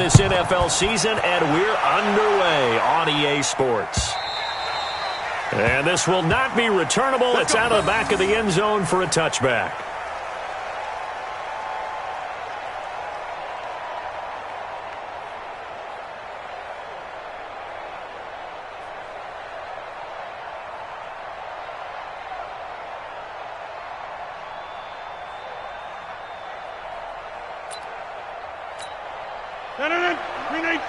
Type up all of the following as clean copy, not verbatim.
This NFL season, and we're underway on EA Sports. And this will not be returnable. It's out of the back of the end zone for a touchback. Green 18.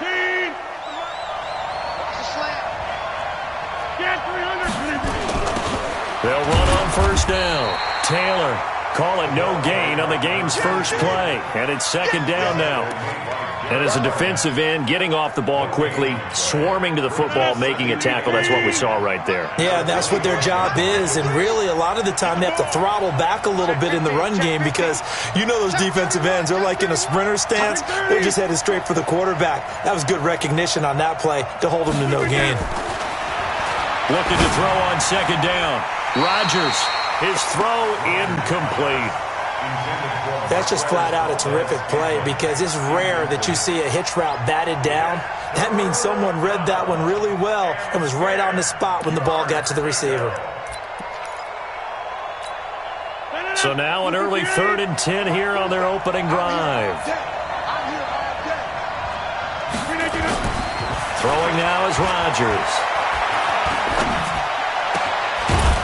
They'll run on first down. Taylor, call it no gain on the game's first play. And it's second down now. And as a defensive end, getting off the ball quickly, swarming to the football, making a tackle. That's what we saw right there. Yeah, that's what their job is. And really, a lot of the time, they have to throttle back a little bit in the run game because you know those defensive ends, they're like in a sprinter stance. They're just headed straight for the quarterback. That was good recognition on that play to hold them to no gain. Looking to throw on second down. Rodgers, his throw incomplete. That's just flat out a terrific play because it's rare that you see a hitch route batted down. That means someone read that one really well and was right on the spot when the ball got to the receiver. So now an early 3rd and 10 here on their opening drive. Throwing now is Rodgers.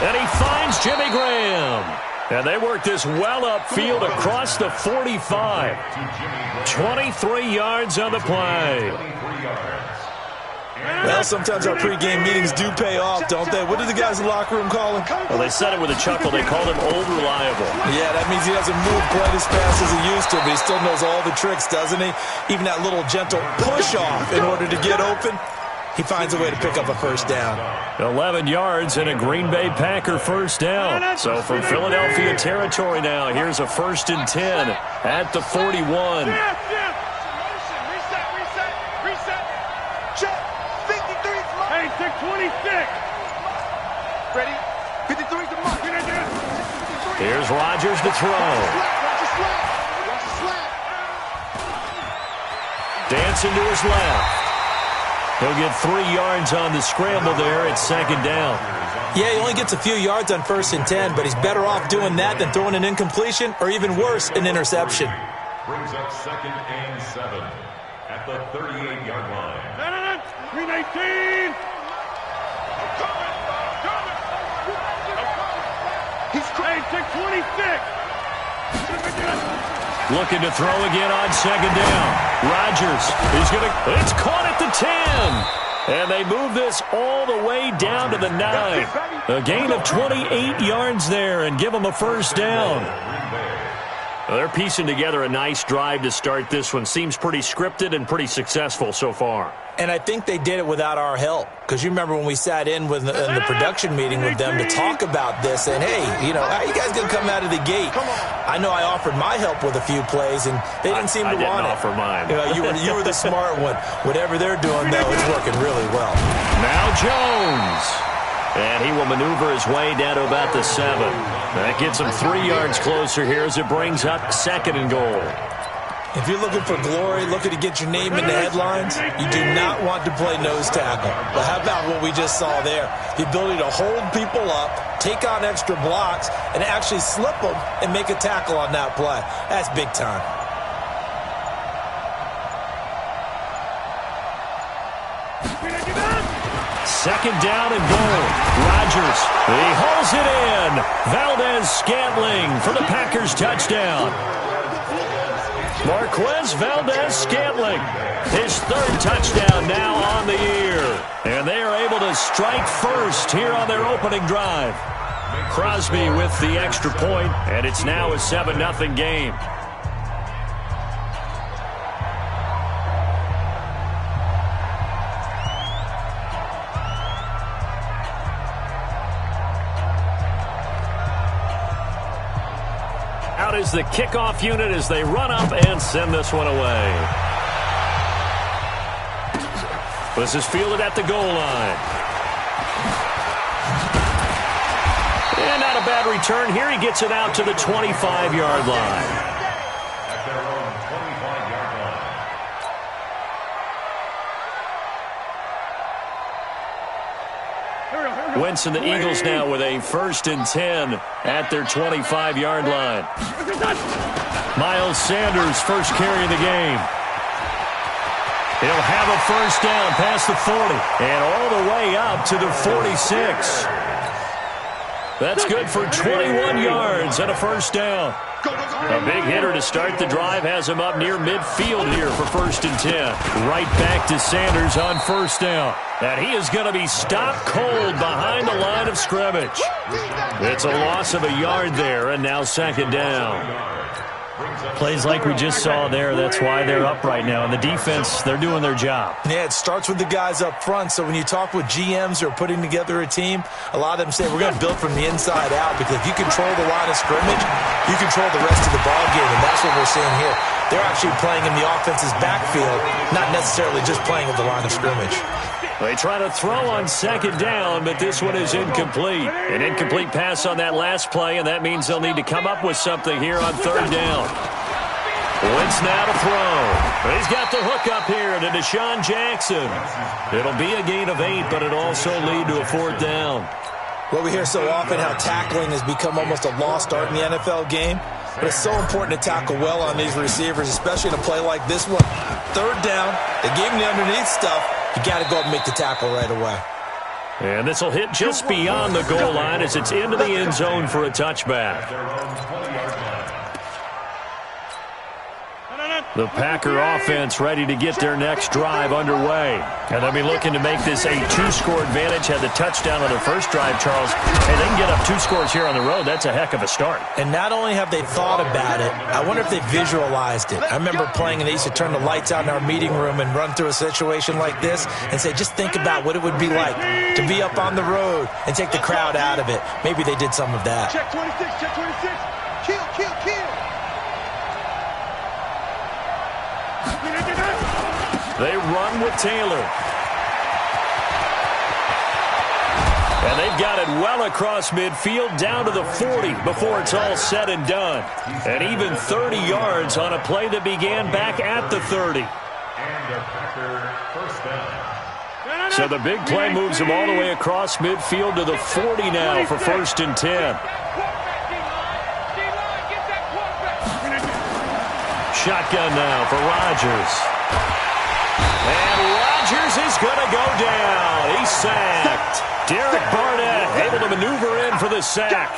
And he finds Jimmy Graham. And they work this well upfield across the 45. 23 yards on the play. Well, sometimes our pregame meetings do pay off, don't they? What do the guys in the locker room call him? Well, they said it with a chuckle. They called him old reliable. Yeah, that means he doesn't move quite as fast as he used to, but he still knows all the tricks, doesn't he? Even that little gentle push-off in order to get open. He finds a way to pick up a first down. 11 yards and a Green Bay Packer first down. So from Philadelphia territory now, here's a 1st and 10 at the 41. Reset. Check. 53. Hey, check 26. Ready? 53 to mark. Here's Rodgers to throw. Dancing to his left. He'll get 3 yards on the scramble there at second down. Yeah, he only gets a few yards on 1st and 10, but he's better off doing that than throwing an incompletion or even worse, an interception. Brings up 2nd and 7 at the 38-yard line. Green 18. He's crazy. Check 26. Looking to throw again on second down. Rodgers is going to... It's caught at the 10. And they move this all the way down to the 9. A gain of 28 yards there and give them a first down. Well, they're piecing together a nice drive to start this one. Seems pretty scripted and pretty successful so far. And I think they did it without our help. Because you remember when we sat in with in the production meeting with them to talk about this. And, hey, you know, how are you guys going to come out of the gate? I know I offered my help with a few plays, and they didn't seem to want it. I didn't offer mine. You know, you were the smart one. Whatever they're doing, though, it's working really well. Now Jones. And he will maneuver his way down to about the 7. That gets him 3 yards closer here as it brings up 2nd and goal. If you're looking for glory, looking to get your name in the headlines, you do not want to play nose tackle. But how about what we just saw there? The ability to hold people up, take on extra blocks, and actually slip them and make a tackle on that play. That's big time. Second down and goal. Rodgers, he hauls it in. Valdez-Scantling for the Packers touchdown. Marquez Valdez-Scantling, his 3rd touchdown now on the year. And they are able to strike first here on their opening drive. Crosby with the extra point, and it's now a 7-0 game. Out is the kickoff unit as they run up and send this one away. This is fielded at the goal line. And not a bad return here. He gets it out to the 25-yard line. At their own 25-yard line. Wentz and the Eagles now with a 1st and 10 at their 25-yard line. Miles Sanders, first carry of the game. He'll have a 1st down past the 40 and all the way up to the 46. That's good for 21 yards and a 1st down. A big hitter to start the drive has him up near midfield here for 1st and 10. Right back to Sanders on 1st down. And he is going to be stopped cold behind the line of scrimmage. It's a loss of a yard there, and now 2nd down. Plays like we just saw there, that's why they're up right now. And the defense, they're doing their job. Yeah, it starts with the guys up front. So when you talk with GMs who are putting together a team, a lot of them say we're going to build from the inside out, because if you control the line of scrimmage, you control the rest of the ball game, and that's what we're seeing here. They're actually playing in the offense's backfield, not necessarily just playing at the line of scrimmage. They try to throw on 2nd down, but this one is incomplete. An incomplete pass on that last play, and that means they'll need to come up with something here on 3rd down. Wentz now to throw. He's got the hook up here to Deshaun Jackson. It'll be a gain of 8, but it'll also lead to a 4th down. Well, we hear so often how tackling has become almost a lost art in the NFL game. But it's so important to tackle well on these receivers, especially in a play like this one. 3rd down, they gave him the underneath stuff. You got to go up and make the tackle right away. And this will hit just beyond the goal line as it's into the end zone for a touchback. The Packer offense ready to get their next drive underway. And they'll be looking to make this a 2-score advantage. Had the touchdown on their first drive, Charles. Hey, they can get up 2 scores here on the road. That's a heck of a start. And not only have they thought about it, I wonder if they visualized it. I remember playing and they used to turn the lights out in our meeting room and run through a situation like this and say, just think about what it would be like to be up on the road and take the crowd out of it. Maybe they did some of that. Check 26, check 26. Kill, kill, kill. They run with Taylor. And they've got it well across midfield down to the 40 before it's all said and done. And even 30 yards on a play that began back at the 30. So the big play moves them all the way across midfield to the 40 now for 1st and 10. Shotgun now for Rodgers. And Rodgers is going to go down. He's sacked. Derek Barnett able to maneuver in for the sack.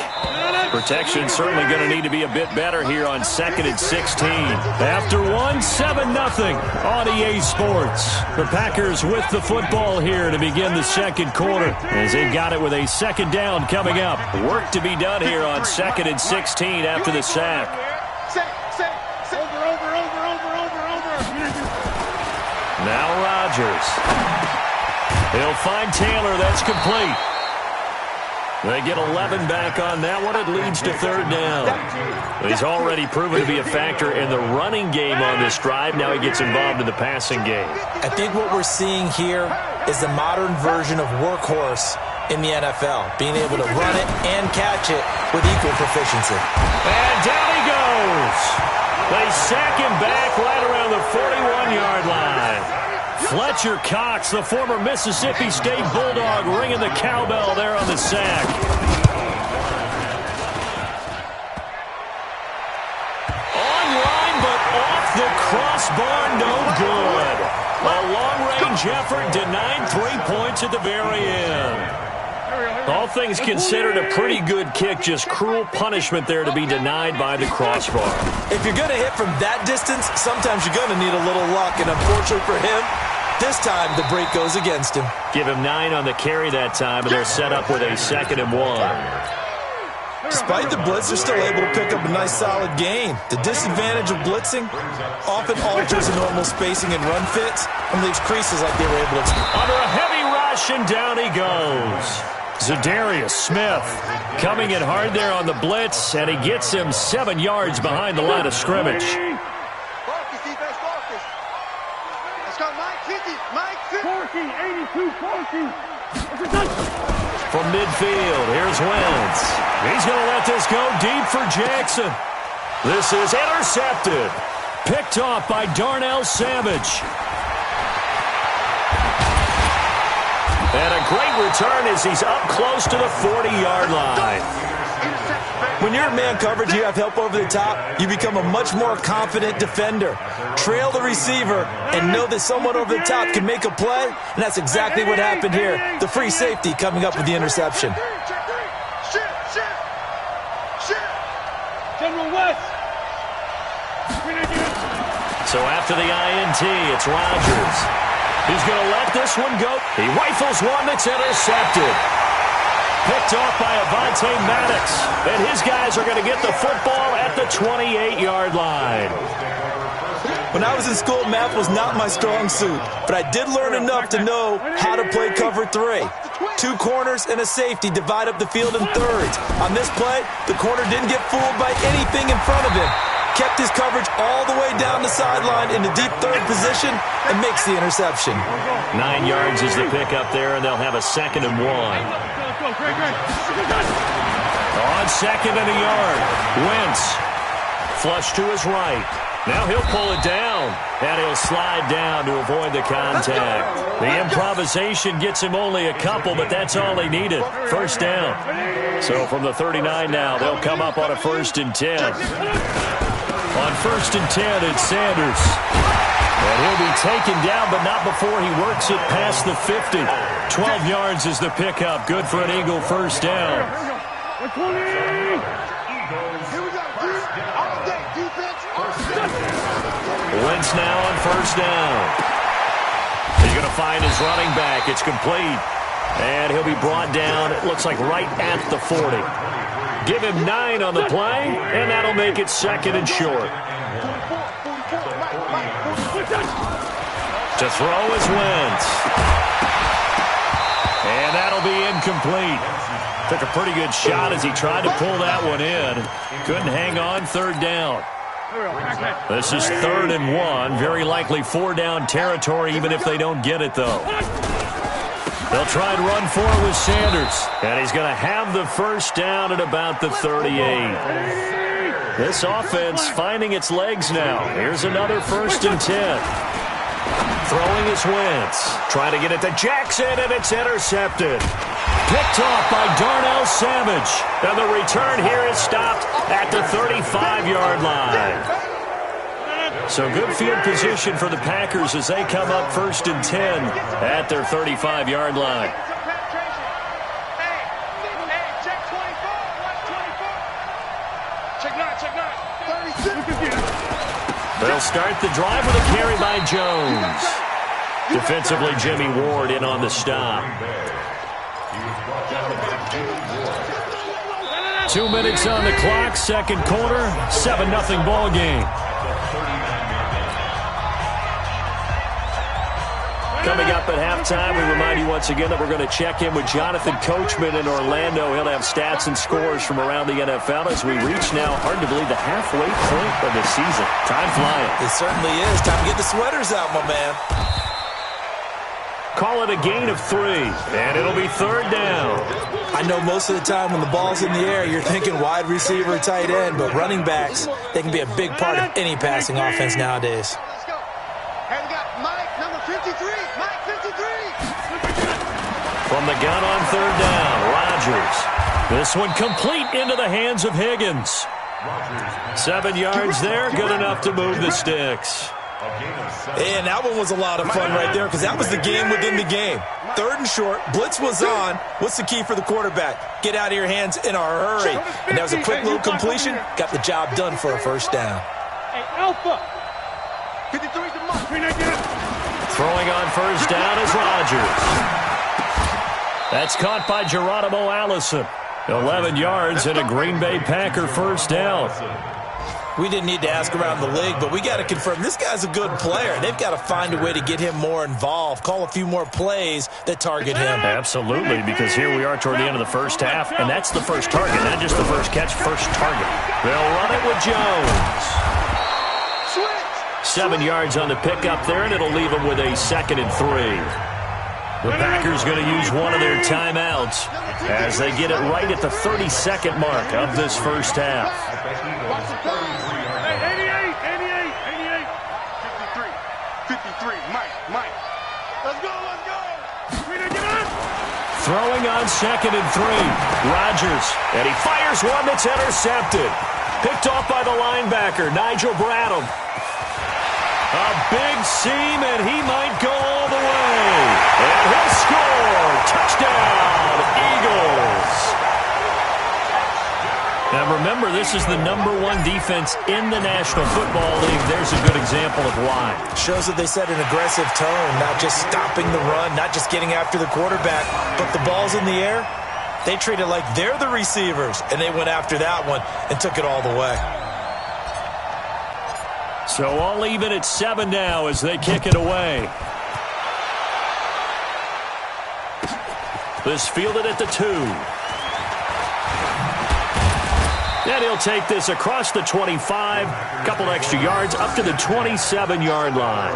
Protection certainly going to need to be a bit better here on 2nd and 16. After 7-0 on EA Sports. The Packers with the football here to begin the 2nd quarter as they've got it with a 2nd down coming up. Work to be done here on 2nd and 16 after the sack. Now Rodgers. He'll find Taylor. That's complete. They get 11 back on that one. It leads to 3rd down. He's already proven to be a factor in the running game on this drive. Now he gets involved in the passing game. I think what we're seeing here is the modern version of workhorse in the NFL, being able to run it and catch it with equal proficiency. And down he goes. They sack him back right around the 41-yard line. Fletcher Cox, the former Mississippi State Bulldog, ringing the cowbell there on the sack. Online, but off the crossbar, no good. A long-range effort denied 3 points at the very end. All things considered, a pretty good kick, just cruel punishment there to be denied by the crossbar. If you're going to hit from that distance, sometimes you're going to need a little luck, and unfortunately for him, this time the break goes against him. Give him 9 on the carry that time, and they're set up with a 2nd and 1. Despite the blitz, they're still able to pick up a nice solid gain. The disadvantage of blitzing often alters the normal spacing and run fits and leaves creases like they were able to. Under a heavy rush, and down he goes. Zadarius Smith coming in hard there on the blitz, and he gets him 7 yards behind the line of scrimmage. From midfield, here's Wentz. He's going to let this go deep for Jackson. This is intercepted. Picked off by Darnell Savage. And a great return as he's up close to the 40-yard line. When you're in man coverage, you have help over the top, you become a much more confident defender. Trail the receiver and know that someone over the top can make a play, and that's exactly what happened here. The free safety coming up with the interception. So after the INT, it's Rodgers. He's going to let this one go. He rifles one that's intercepted. Picked off by Avonte Maddox. And his guys are going to get the football at the 28-yard line. When I was in school, math was not my strong suit, but I did learn enough to know how to play cover 3. 2 corners and a safety divide up the field in thirds. On this play, the corner didn't get fooled by anything in front of him. Kept his coverage all the way down the sideline in the deep third position and makes the interception. 9 yards is the pickup there, and they'll have a 2nd and 1. On 2nd and a yard, Wentz. Flush to his right. Now he'll pull it down, and he'll slide down to avoid the contact. The improvisation gets him only a couple, but that's all he needed. First down. So from the 39 now, they'll come up on a 1st and 10. On 1st and 10, it's Sanders. And he'll be taken down, but not before he works it past the 50. 12 yards is the pickup. Good for an Eagle first down. Wentz now on 1st down. He's going to find his running back. It's complete. And he'll be brought down, it looks like right at the 40. Give him 9 on the play, and that'll make it 2nd and short. To throw is Wentz. And that'll be incomplete. Took a pretty good shot as he tried to pull that one in. Couldn't hang on, 3rd down. This is 3rd and 1. Very likely 4-down territory, even if they don't get it, though. They'll try and run for it with Sanders. And he's going to have the first down at about the 38. This offense finding its legs now. Here's another 1st and 10. Throwing is Wentz. Trying to get it to Jackson, and it's intercepted. Picked off by Darnell Savage. And the return here is stopped at the 35-yard line. So good field position for the Packers as they come up 1st and 10 at their 35-yard line. They'll start the drive with a carry by Jones. Defensively, Jimmy Ward in on the stop. 2 minutes on the clock, 2nd quarter, 7-0 ball game. Coming up at halftime, we remind you once again that we're going to check in with Jonathan Coachman in Orlando. He'll have stats and scores from around the NFL as we reach now, hard to believe, the halfway point of the season. Time flying. It certainly is. Time to get the sweaters out, my man. Call it a gain of 3, and it'll be 3rd down. I know most of the time when the ball's in the air, you're thinking wide receiver, tight end, but running backs, they can be a big part of any passing offense nowadays. From the gun on 3rd down, Rodgers. This one complete into the hands of Higgins. 7 yards there, good enough to move the sticks. And that one was a lot of fun right there because that was the game within the game. 3rd and short, blitz was on. What's the key for the quarterback? Get out of your hands in a hurry. And that was a quick little completion. Got the job done for a first down. Hey, Alpha. 53's the mark. Throwing on 1st down is Rodgers. That's caught by Geronimo Allison. 11 yards and a Green Bay Packer first down. We didn't need to ask around the league, but we got to confirm this guy's a good player. They've got to find a way to get him more involved, call a few more plays that target him. Absolutely, because here we are toward the end of the first half, and that's the first target, not just the first catch, first target. They'll run it with Jones. 7 yards on the pickup there, and it'll leave them with a 2nd and 3. The Packers going to use one of their timeouts as they get it right at the 32nd mark of this first half. 53, Mike. Let's go. throwing on 2nd and 3. Rodgers, and he fires one that's intercepted. Picked off by the linebacker, Nigel Bradham. A big seam, and he might go all the way. And he'll score. Touchdown, Eagles. Now remember, this is the #1 defense in the National Football League. There's a good example of why. Shows that they set an aggressive tone, not just stopping the run, not just getting after the quarterback, but the ball's in the air. They treat it like they're the receivers, and they went after that one and took it all the way. So all even at 7 now as they kick it away. This fielded at the 2. And he'll take this across the 25, a couple extra yards up to the 27-yard line.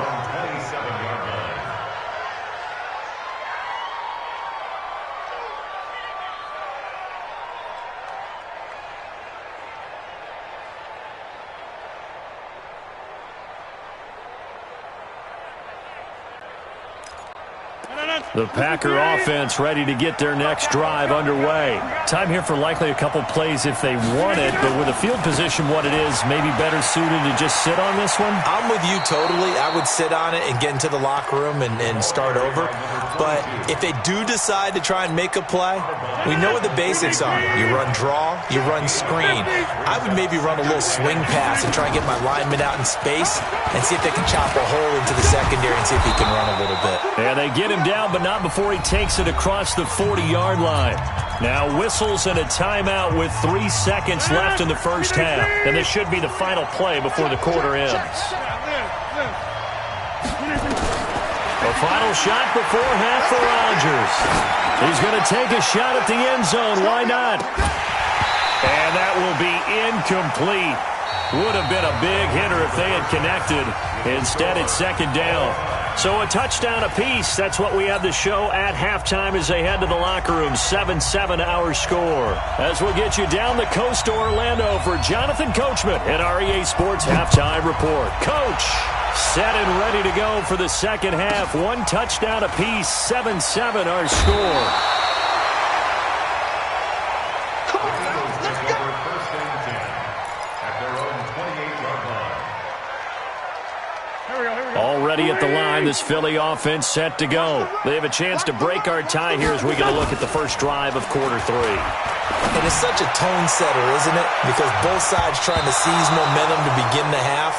The Packer offense ready to get their next drive underway. Time here for likely a couple plays if they want it, but with the field position what it is, maybe better suited to just sit on this one? I'm with you totally. I would sit on it and get into the locker room and start over. But if they do decide to try and make a play, we know what the basics are. You run draw, you run screen. I would maybe run a little swing pass and try and get my lineman out in space and see if they can chop a hole into the secondary and see if he can run a little bit. And they get him down, but not before he takes it across the 40-yard line. Now whistles and a timeout with 3 seconds left in the first half. And this should be the final play before the quarter ends. The final shot before half for Rodgers. He's going to take a shot at the end zone. Why not? And that will be incomplete. Would have been a big hitter if they had connected. Instead, it's 2nd down. So a touchdown apiece. That's what we have to show at halftime as they head to the locker room. 7-7 our score. As we'll get you down the coast to Orlando for Jonathan Coachman at our EA Sports Halftime Report. Coach, set and ready to go for the second half. 1 touchdown apiece. 7-7 our score. Already at the line, this Philly offense set to go. They have a chance to break our tie here as we get a look at the first drive of quarter 3. And it's such a tone setter, isn't it? Because both sides trying to seize momentum to begin the half.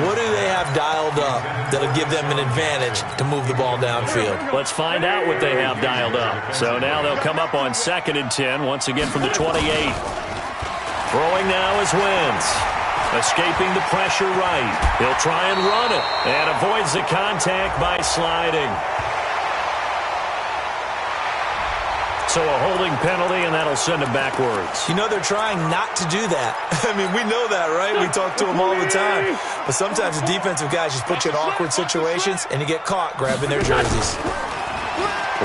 What do they have dialed up that'll give them an advantage to move the ball downfield? Let's find out what they have dialed up. So now they'll come up on 2nd and 10, once again from the 28. Throwing now is Wentz. Escaping the pressure right. He'll try and run it and avoids the contact by sliding. So a holding penalty, and that'll send him backwards. You know, they're trying not to do that. I mean, we know that, right? We talk to them all the time. But sometimes the defensive guys just put you in awkward situations, and you get caught grabbing their jerseys.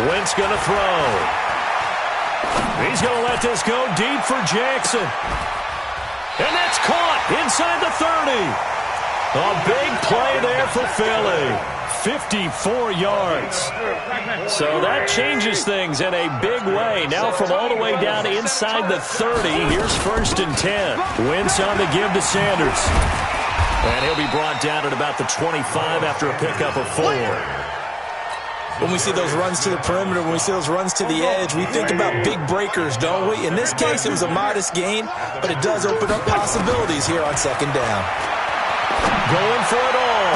Wentz going to throw. He's going to let this go deep for Jackson. And that's caught inside the 30. A big play there for Philly. 54 yards. So that changes things in a big way. Now from all the way down inside the 30, here's 1st and 10. Wentz on the give to Sanders. And he'll be brought down at about the 25 after a pickup of 4. When we see those runs to the perimeter, when we see those runs to the edge, we think about big breakers, don't we? In this case, it was a modest gain, but it does open up possibilities here on 2nd down. Going for it all.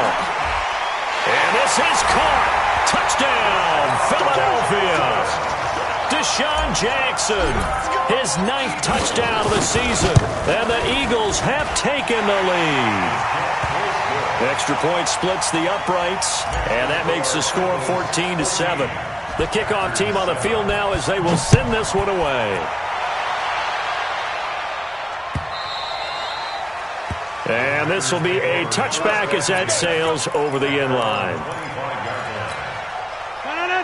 And this is caught. Touchdown, Philadelphia. Deshaun Jackson, his 9th touchdown of the season. And the Eagles have taken the lead. Extra point splits the uprights, and that makes the score 14-7. The kickoff team on the field now as they will send this one away. And this will be a touchback as that sails over the end line.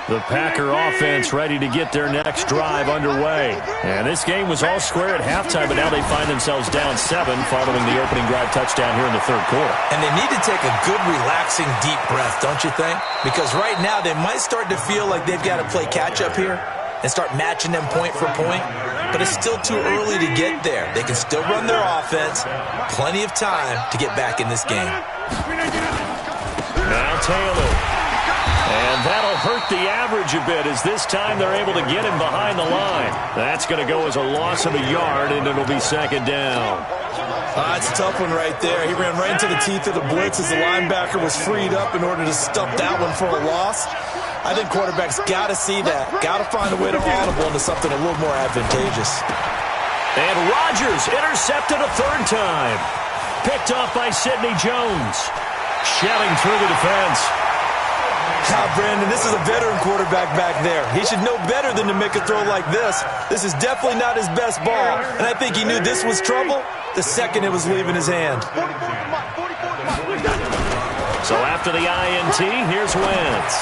The Packer offense ready to get their next drive underway. And this game was all square at halftime, but now they find themselves down 7 following the opening drive touchdown here in the 3rd quarter. And they need to take a good, relaxing, deep breath, don't you think? Because right now they might start to feel like they've got to play catch-up here. and start matching them point for point. But it's still too early to get there. They can still run their offense. Plenty of time to get back in this game. Now Taylor. And that'll hurt the average a bit as this time they're able to get him behind the line. That's going to go as a loss of a yard, and it'll be second down. That's a tough one right there. He ran right into the teeth of the blitz as the linebacker was freed up in order to stuff that one for a loss. I think quarterbacks got to see that. Got to find a way to audible into something a little more advantageous. And Rodgers intercepted a third time. Picked off by Sidney Jones. Shelling through the defense. Brandon, this is a veteran quarterback back there. He should know better than to make a throw like this. This is definitely not his best ball, and I think he knew this was trouble the second it was leaving his hand. So after the INT, here's Wentz.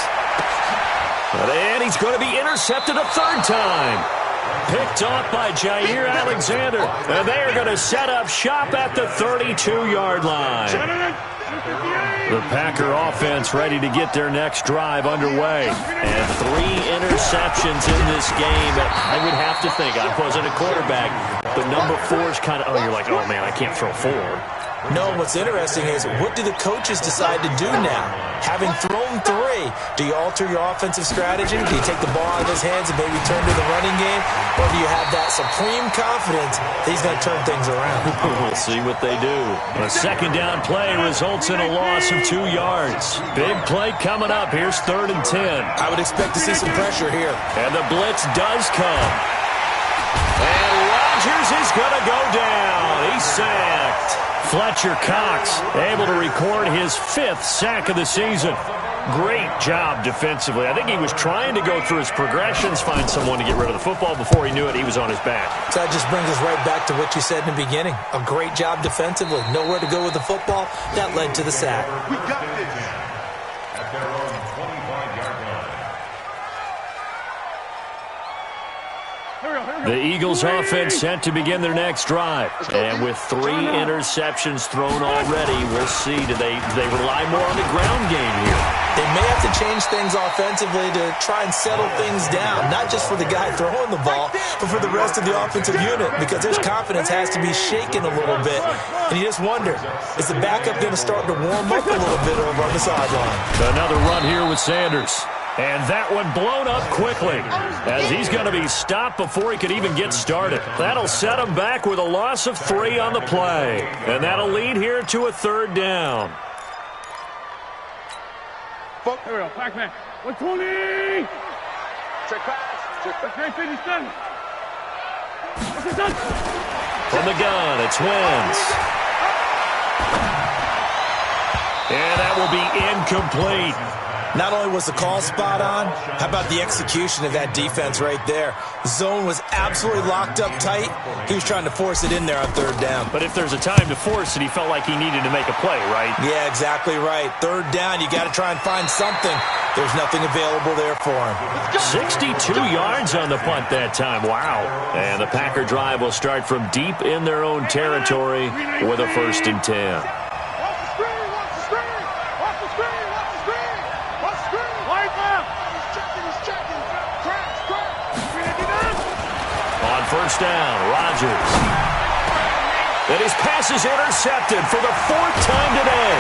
And he's going to be intercepted a third time. Picked off by Jair Alexander. And they are going to set up shop at the 32-yard line. The Packer offense ready to get their next drive underway. And 3 interceptions in this game. I would have to think, I wasn't a quarterback, but number 4 is kind of, you're like, oh, man, I can't throw 4. No, what's interesting is what do the coaches decide to do now? Having thrown 3, do you alter your offensive strategy? Do you take the ball out of his hands and maybe turn to the running game? Or do you have that supreme confidence that he's going to turn things around? We'll see what they do. A second down play results in a loss of 2 yards. Big play coming up. Here's 3rd and 10. I would expect to see some pressure here. And the blitz does come. And Rodgers is going to go down. He's sacked. Fletcher Cox able to record his 5th sack of the season. Great job defensively. I think he was trying to go through his progressions, find someone to get rid of the football. Before he knew it, he was on his back. So that just brings us right back to what you said in the beginning. A great job defensively. Nowhere to go with the football. That led to the sack. We got this. At their own 25-yard line. The Eagles offense set to begin their next drive. And with 3 interceptions thrown already, we'll see. Do they rely more on the ground game here? They may have to change things offensively to try and settle things down, not just for the guy throwing the ball, but for the rest of the offensive unit, because their confidence has to be shaken a little bit. And you just wonder, is the backup going to start to warm up a little bit over on the sideline? Another run here with Sanders. And that one blown up quickly as he's going to be stopped before he could even get started. That'll set him back with a loss of 3 on the play. And that'll lead here to a 3rd down. Here we go. Pac-Man. 120. Check pass. Check pass. 57. From the gun, it's Wentz. And that will be incomplete. Not only was the call spot on, how about the execution of that defense right there? The zone was absolutely locked up tight. He was trying to force it in there on 3rd down. But if there's a time to force it, he felt like he needed to make a play, right? Yeah, exactly right. 3rd down, you got to try and find something. There's nothing available there for him. 62 yards on the punt that time. Wow. And the Packer drive will start from deep in their own territory with a 1st and 10. First down, Rodgers. And his pass is intercepted for the 4th time today.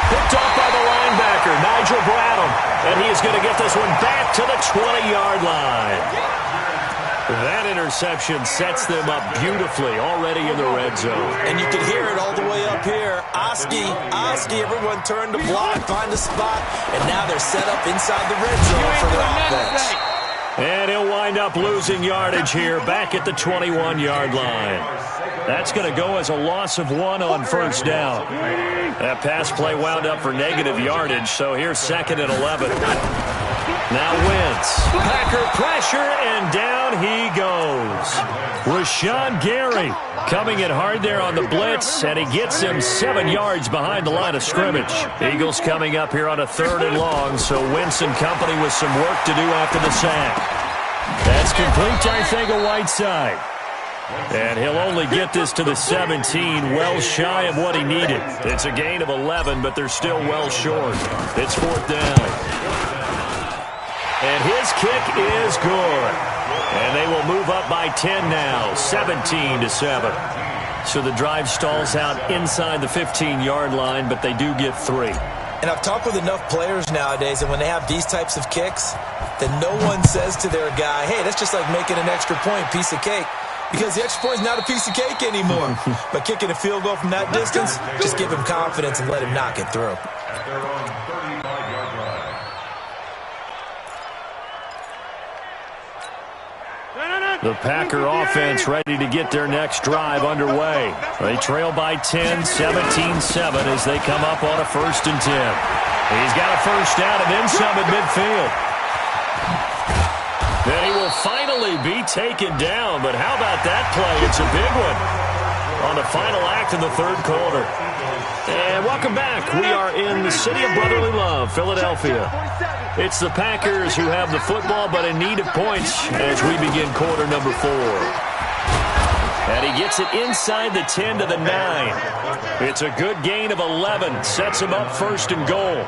Picked off by the linebacker, Nigel Bradham. And he is going to get this one back to the 20-yard line. That interception sets them up beautifully already in the red zone. And you can hear it all the way up here. Oski, everyone turned to block, find a spot, and now they're set up inside the red zone for their offense. And he'll wind up losing yardage here back at the 21-yard line. That's going to go as a loss of 1 on 1st down. That pass play wound up for negative yardage, so here's 2nd and 11. Now Wentz. Packer pressure, and down he goes. Rashawn Gary coming in hard there on the blitz, and he gets him 7 yards behind the line of scrimmage. Eagles coming up here on a 3rd and long, so Wentz and company with some work to do after the sack. That's complete, I think, a Whiteside. And he'll only get this to the 17, well shy of what he needed. It's a gain of 11, but they're still well short. It's 4th down. And his kick is good. And they will move up by 10 now, 17-7. So the drive stalls out inside the 15-yard line, but they do get 3. And I've talked with enough players nowadays, and when they have these types of kicks, then no one says to their guy, hey, that's just like making an extra point, piece of cake. Because the extra point is not a piece of cake anymore. But kicking a field goal from that distance, just give him confidence and let him knock it through. At their own 35-yard line. The Packer offense ready to get their next drive underway. They trail by 10, 17-7 as they come up on a 1st and 10. He's got a first down and then some at midfield. Then he will finally be taken down, but how about that play? It's a big one on the final act in the 3rd quarter. And welcome back. We are in the city of brotherly love, Philadelphia. It's the Packers who have the football but in need of points as we begin quarter number 4. And he gets it inside the 10 to the 9. It's a good gain of 11. Sets him up 1st and goal.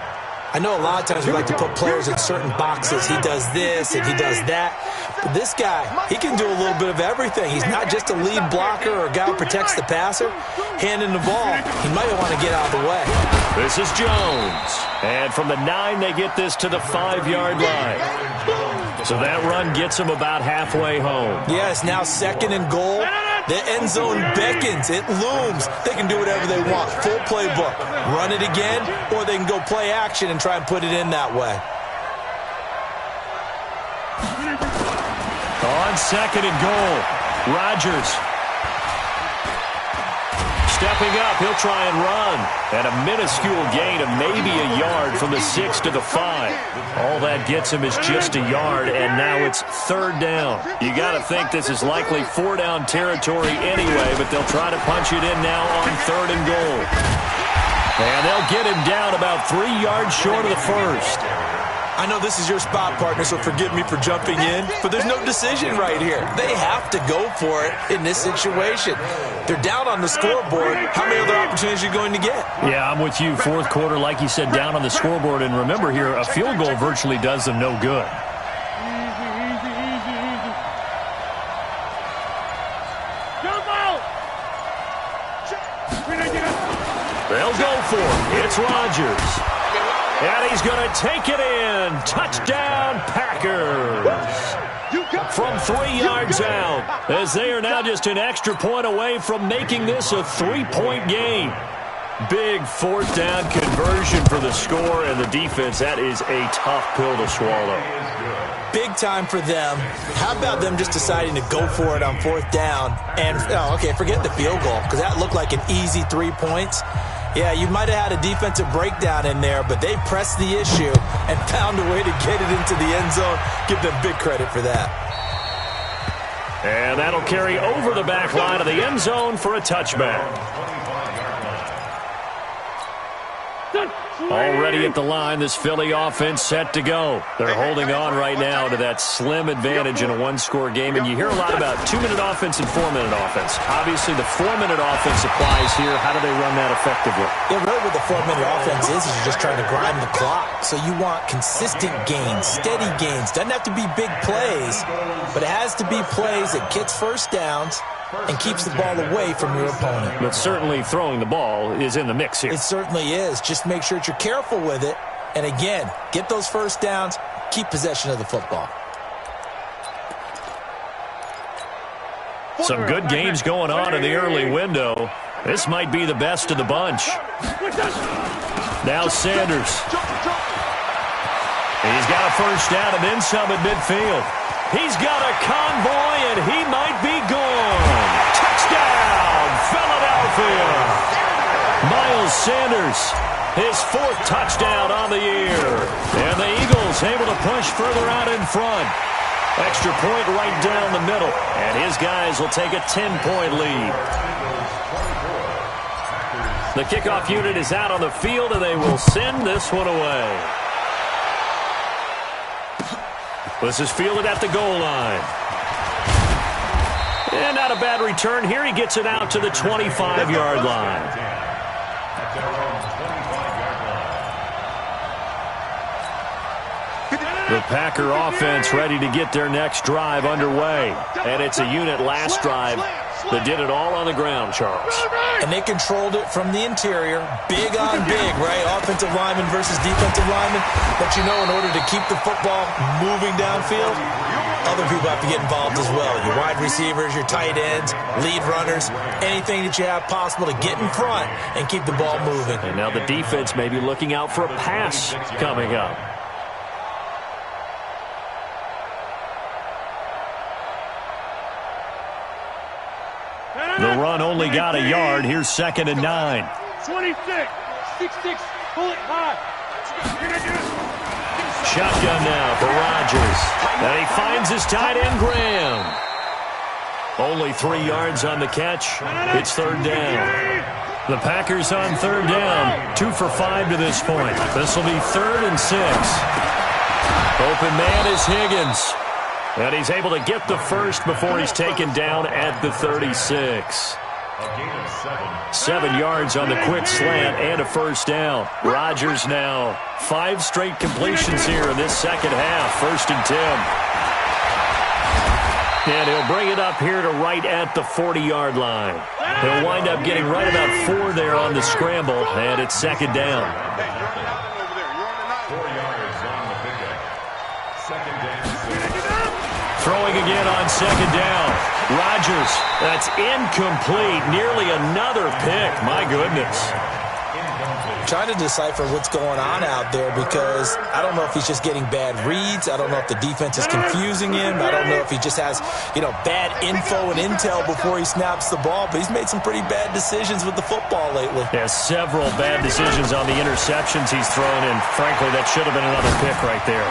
I know a lot of times we like to put players in certain boxes. He does this and he does that. But this guy, he can do a little bit of everything. He's not just a lead blocker or a guy who protects the passer. Handing the ball, he might want to get out of the way. This is Jones. And from the 9, they get this to the 5-yard line. So that run gets him about halfway home. Yes, now 2nd and goal. The end zone beckons. It looms. They can do whatever they want. Full playbook. Run it again, or they can go play action and try and put it in that way. On 2nd and goal, Rodgers. Stepping up, he'll try and run. And a minuscule gain of maybe a yard from the 6 to the 5. All that gets him is just a yard, and now it's 3rd down. You got to think this is likely 4-down territory anyway, but they'll try to punch it in now on 3rd and goal. And they'll get him down about 3 yards short of the 1st. I know this is your spot, partner, so forgive me for jumping in, but there's no decision right here. They have to go for it in this situation. They're down on the scoreboard. How many other opportunities are you going to get? Yeah, I'm with you. 4th quarter, like you said, down on the scoreboard. And remember here, a field goal virtually does them no good. They'll go for it. It's Rodgers. And he's going to take it in. Touchdown, Packers. From 3 yards out, as they are now just an extra point away from making this a 3-point game. Big 4th down conversion for the score, and the defense, that is a tough pill to swallow. Big time for them. How about them just deciding to go for it on 4th down? And, okay, forget the field goal, because that looked like an easy 3 points. Yeah, you might have had a defensive breakdown in there, but they pressed the issue and found a way to get it into the end zone. Give them big credit for that. And that'll carry over the back line of the end zone for a touchback. Already at the line, this Philly offense set to go. They're holding on right now to that slim advantage in a 1-score game. And you hear a lot about 2-minute offense and 4-minute offense. Obviously, the 4-minute offense applies here. How do they run that effectively? Yeah, really what the 4-minute offense is you're just trying to grind the clock. So you want consistent gains, steady gains. Doesn't have to be big plays, but it has to be plays that gets first downs and keeps the ball away from your opponent. But certainly throwing the ball is in the mix here. It certainly is. Just make sure that you're careful with it. And again, get those first downs, keep possession of the football. Some good games going on in the early window. This might be the best of the bunch. Now Sanders. He's got a first down and then some at midfield. He's got a convoy, and he might be gone. Touchdown, Philadelphia. Miles Sanders, his 4th touchdown on the year. And the Eagles able to push further out in front. Extra point right down the middle. And his guys will take a 10-point lead. The kickoff unit is out on the field, and they will send this one away. This is fielded at the goal line. And not a bad return here. He gets it out to the 25-yard line. The Packer offense ready to get their next drive underway. And it's a unit last drive that did it all on the ground, Charles. And they controlled it from the interior. Big on big, right? Offensive lineman versus defensive lineman. But you know, in order to keep the football moving downfield, other people have to get involved as well. Your wide receivers, your tight ends, lead runners, anything that you have possible to get in front and keep the ball moving. And now the defense may be looking out for a pass coming up. The run only got a yard. Here's 2nd and 9. 26. 6-6. Pull it high. Shotgun now for Rodgers. And he finds his tight end, Graham. Only 3 yards on the catch. It's 3rd down. The Packers on 3rd down. 2 for 5 to this point. This will be 3rd and 6. Open man is Higgins. And he's able to get the first before he's taken down at the 36. 7 yards on the quick slant and a first down. Rodgers now 5 straight completions here in this second half. 1st and 10. And he'll bring it up here to right at the 40-yard line. He'll wind up getting right about 4 there on the scramble, and it's 2nd down. 4 yards on the pickup. 2nd down. Throwing again on 2nd down. Rodgers, that's incomplete. Nearly another pick. My goodness. Trying to decipher what's going on out there because I don't know if he's just getting bad reads. I don't know if the defense is confusing him. I don't know if he just has, bad info and intel before he snaps the ball. But he's made some pretty bad decisions with the football lately. Yeah, several bad decisions on the interceptions he's thrown, and frankly, that should have been another pick right there.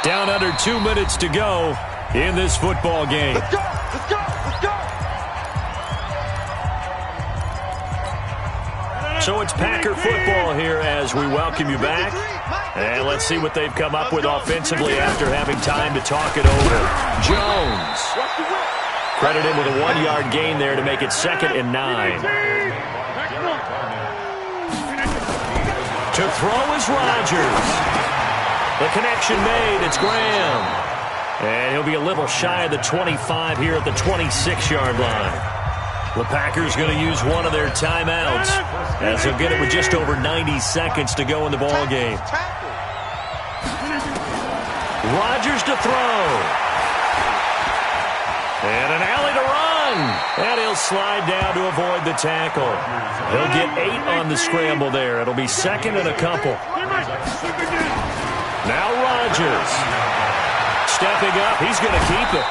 Down under 2 minutes to go in this football game. Let's go! Let's go! Let's go! So it's Packer football here as we welcome you back. And let's see what they've come up with offensively after having time to talk it over. Jones. Credit him with a 1-yard gain there to make it 2nd and 9. To throw is Rodgers. The connection made. It's Graham. And he'll be a little shy of the 25 here at the 26-yard line. The Packers going to use one of their timeouts as they'll get it with just over 90 seconds to go in the ball game. Rodgers to throw. And an alley to run. And he'll slide down to avoid the tackle. He'll get 8 on the scramble there. It'll be 2nd and a couple. Now Rodgers. Stepping up, he's going to keep it.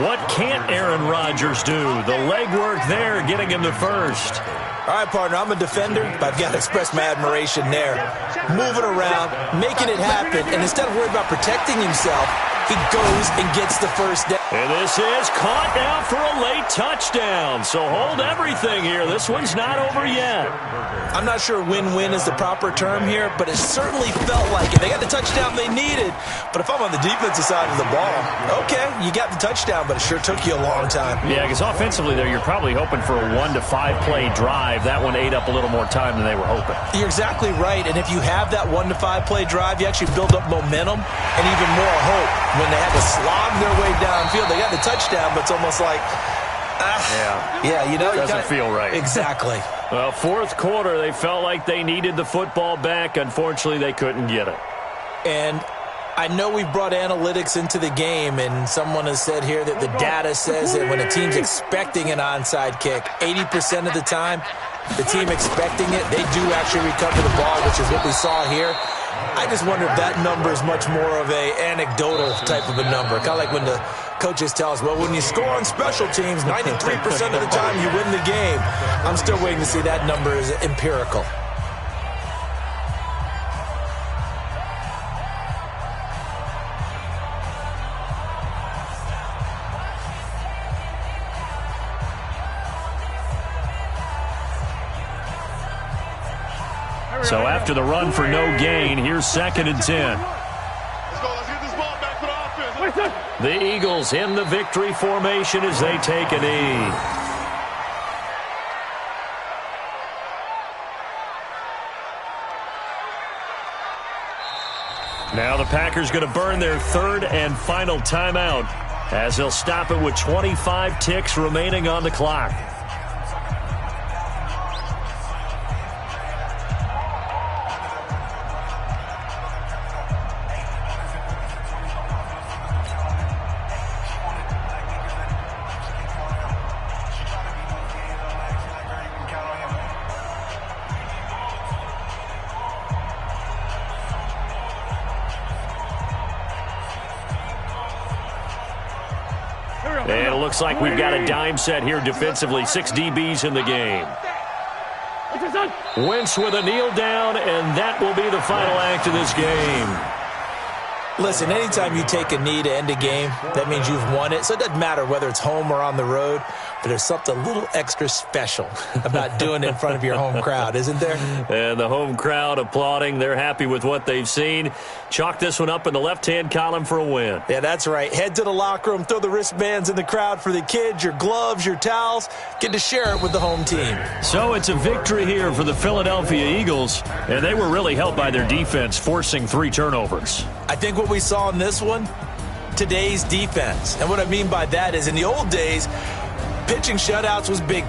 What can't Aaron Rodgers do? The legwork there, getting him the first. All right, partner, I'm a defender, but I've got to express my admiration there. Moving around, making it happen, and instead of worrying about protecting himself, he goes and gets the first down. And this is caught now for a late touchdown. So hold everything here. This one's not over yet. I'm not sure win-win is the proper term here, but it certainly felt like it. They got the touchdown they needed, but if I'm on the defensive side of the ball, okay, you got the touchdown, but it sure took you a long time. Yeah, because offensively there, you're probably hoping for a 1 to 5 play drive. That one ate up a little more time than they were hoping. You're exactly right, and if you have that 1 to 5 play drive, you actually build up momentum and even more hope. When they had to slog their way downfield, they got the touchdown, but it's almost like, doesn't feel right. Exactly. Well, 4th quarter, they felt like they needed the football back. Unfortunately, they couldn't get it. And I know we've brought analytics into the game, and someone has said here that the data says that when a team's expecting an onside kick, 80% of the time, the team expecting it, they do actually recover the ball, which is what we saw here. I just wonder if that number is much more of a anecdotal type of a number. Kind of like when the coaches tell us, well, when you score on special teams, 93% of the time you win the game. I'm still waiting to see that number is empirical. So after the run for no gain, here's 2nd and 10. Let's go. Let's get this ball back for the offense. The Eagles in the victory formation as they take a knee. Now the Packers going to burn their third and final timeout as they'll stop it with 25 ticks remaining on the clock. And it looks like we've got a dime set here defensively. 6 DBs in the game. Wentz with a kneel down, and that will be the final act of this game. Listen, anytime you take a knee to end a game, that means you've won it. So it doesn't matter whether it's home or on the road, but there's something a little extra special about doing it in front of your home crowd, isn't there? And the home crowd applauding. They're happy with what they've seen. Chalk this one up in the left-hand column for a win. Yeah, that's right. Head to the locker room, throw the wristbands in the crowd for the kids, your gloves, your towels. Get to share it with the home team. So it's a victory here for the Philadelphia Eagles, and they were really helped by their defense, forcing 3 turnovers. I think what we saw in this one, today's defense. And what I mean by that is in the old days, pitching shutouts was big